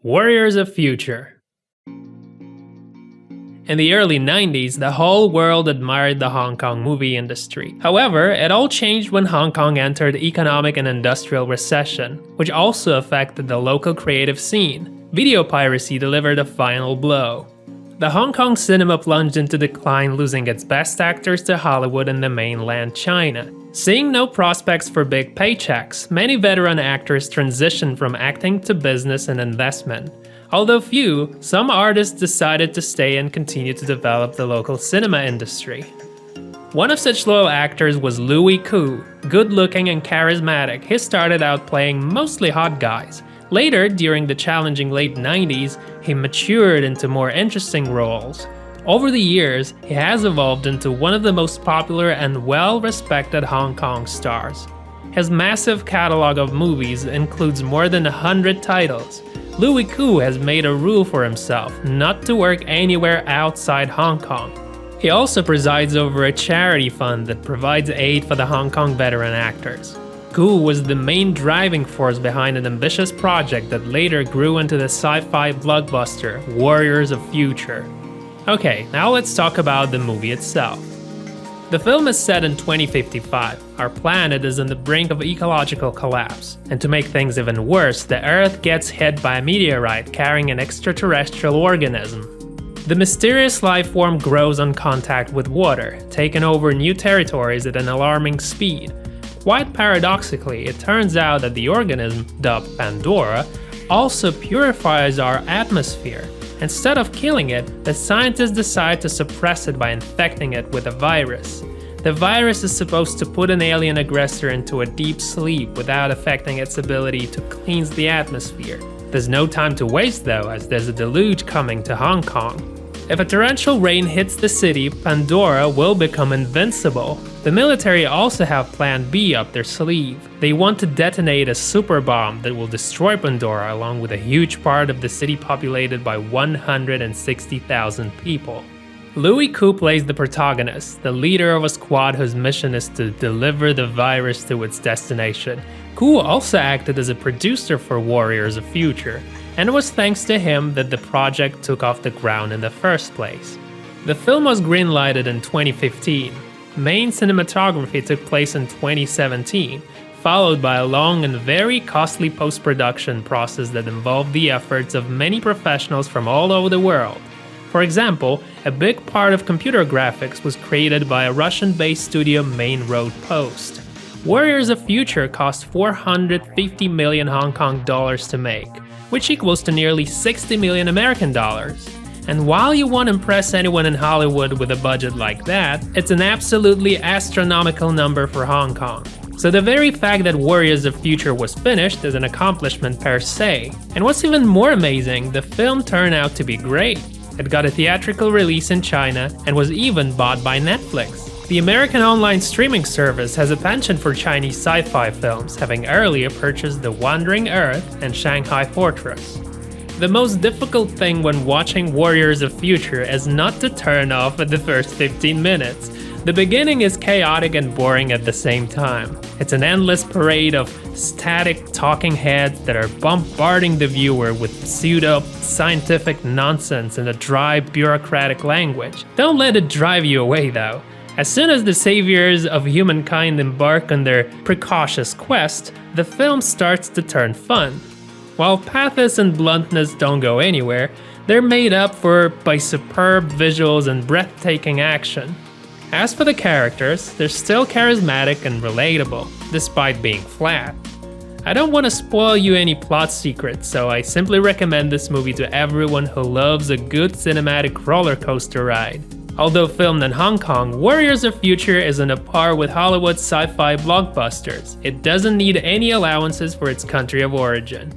Warriors of Future. In the early 90s, the whole world admired the Hong Kong movie industry. However, it all changed when Hong Kong entered economic and industrial recession, which also affected the local creative scene. Video piracy delivered a final blow. The Hong Kong cinema plunged into decline, losing its best actors to Hollywood and the mainland China. Seeing no prospects for big paychecks, many veteran actors transitioned from acting to business and investment. Although few, some artists decided to stay and continue to develop the local cinema industry. One of such loyal actors was Louis Koo. Good-looking and charismatic, he started out playing mostly hot guys. Later, during the challenging late 90s, he matured into more interesting roles. Over the years, he has evolved into one of the most popular and well-respected Hong Kong stars. His massive catalog of movies includes more than 100 titles. Louis Koo has made a rule for himself not to work anywhere outside Hong Kong. He also presides over a charity fund that provides aid for the Hong Kong veteran actors. Koo was the main driving force behind an ambitious project that later grew into the sci-fi blockbuster Warriors of Future. Okay, now let's talk about the movie itself. The film is set in 2055. Our planet is on the brink of ecological collapse, and to make things even worse, the Earth gets hit by a meteorite carrying an extraterrestrial organism. The mysterious life form grows on contact with water, taking over new territories at an alarming speed. Quite paradoxically, it turns out that the organism, dubbed Pandora, also purifies our atmosphere. Instead of killing it, the scientists decide to suppress it by infecting it with a virus. The virus is supposed to put an alien aggressor into a deep sleep without affecting its ability to cleanse the atmosphere. There's no time to waste though, as there's a deluge coming to Hong Kong. If a torrential rain hits the city, Pandora will become invincible. The military also have Plan B up their sleeve. They want to detonate a super bomb that will destroy Pandora along with a huge part of the city populated by 160,000 people. Louis Koo plays the protagonist, the leader of a squad whose mission is to deliver the virus to its destination. Koo also acted as a producer for Warriors of Future, and it was thanks to him that the project took off the ground in the first place. The film was greenlighted in 2015. Main cinematography took place in 2017, followed by a long and very costly post-production process that involved the efforts of many professionals from all over the world. For example, a big part of computer graphics was created by a Russian-based studio Main Road Post. Warriors of Future cost 450 million Hong Kong dollars to make, which equals to nearly 60 million American dollars. And while you won't impress anyone in Hollywood with a budget like that, it's an absolutely astronomical number for Hong Kong. So the very fact that Warriors of Future was finished is an accomplishment per se. And what's even more amazing, the film turned out to be great. It got a theatrical release in China and was even bought by Netflix. The American online streaming service has a penchant for Chinese sci-fi films, having earlier purchased The Wandering Earth and Shanghai Fortress. The most difficult thing when watching Warriors of Future is not to turn off at the first 15 minutes. The beginning is chaotic and boring at the same time. It's an endless parade of static talking heads that are bombarding the viewer with pseudo-scientific nonsense in a dry, bureaucratic language. Don't let it drive you away though. As soon as the saviors of humankind embark on their precautious quest, the film starts to turn fun. While pathos and bluntness don't go anywhere, they're made up for by superb visuals and breathtaking action. As for the characters, they're still charismatic and relatable, despite being flat. I don't want to spoil you any plot secrets, so I simply recommend this movie to everyone who loves a good cinematic roller coaster ride. Although filmed in Hong Kong, Warriors of Future is on a par with Hollywood's sci-fi blockbusters. It doesn't need any allowances for its country of origin.